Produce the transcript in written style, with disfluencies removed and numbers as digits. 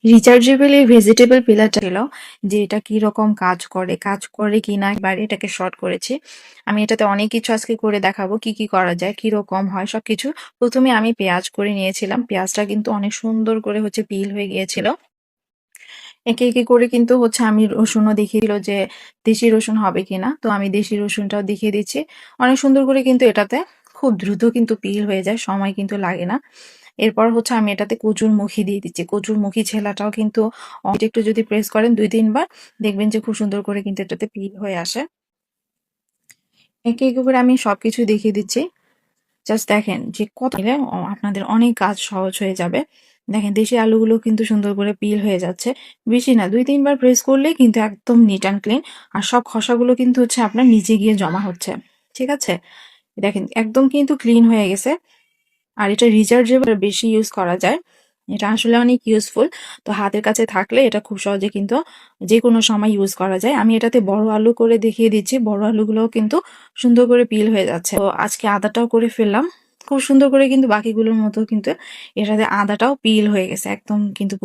Rechargeable এই vegetable পিলারটা ছিল যে এটা কি রকম কাজ করে কি না, এবার এটাকে শর্ট করেছি। আমি এটাতে অনেক কিছু আজকে করে দেখাবো, কি কি করা যায়, কি রকম হয় সবকিছু। প্রথমে আমি পেঁয়াজ করে নিয়েছিলাম, পেঁয়াজটা কিন্তু অনেক সুন্দর করে পিল হয়ে গিয়েছিল। একে একে করে কিন্তু আমি রসুনও দেখিয়ে দিল যে দেশি রসুন হবে কিনা, তো আমি দেশি রসুনটাও দেখিয়ে দিচ্ছি। অনেক সুন্দর করে কিন্তু এটাতে খুব দ্রুত কিন্তু পিল হয়ে যায়, সময় কিন্তু লাগে না। এরপর আমি এটাতে কচুর মুখি দিয়ে দিচ্ছি। কচুর মুখি ছেলাটাও কিন্তু একটু যদি প্রেস করেন 2-3 বার, দেখবেন যে খুব সুন্দর করে কিন্তু এটাতে পিল হয়ে আসে। একে একে করে আমি সবকিছু দেখিয়ে দিচ্ছি। জাস্ট দেখেন যে কত নিলে আপনাদের অনেক কাজ সহজ হয়ে যাবে। দেখেন দেশি আলুগুলো কিন্তু সুন্দর করে পিল হয়ে যাচ্ছে। বেশি না, 2-3 বার প্রেস করলেই কিন্তু একদম নিট অ্যান্ড ক্লিন। আর সব খসাগুলো কিন্তু আপনার নিচে গিয়ে জমা হচ্ছে। ঠিক আছে? দেখেন একদম কিন্তু ক্লিন হয়ে গেছে। আর এটা রিচার্জেবল, বেশি ইউজ করা যায়। এটা আসলে অনেক ইউজফুল। তো হাতের কাছে থাকলে এটা খুব সহজে কিন্তু যে কোনো সময় ইউজ করা যায়। আমি এটাতে বড় আলু করে দেখিয়ে দিচ্ছি, বড় আলুগুলোও কিন্তু সুন্দর করে পিল হয়ে যাচ্ছে। তো আজকে আদাটাও করে ফেললাম খুব সুন্দর করে, কিন্তু বাকিগুলোর মতো কিন্তু এটাতে আদাটাও পিল হয়ে গেছে একদম কিন্তু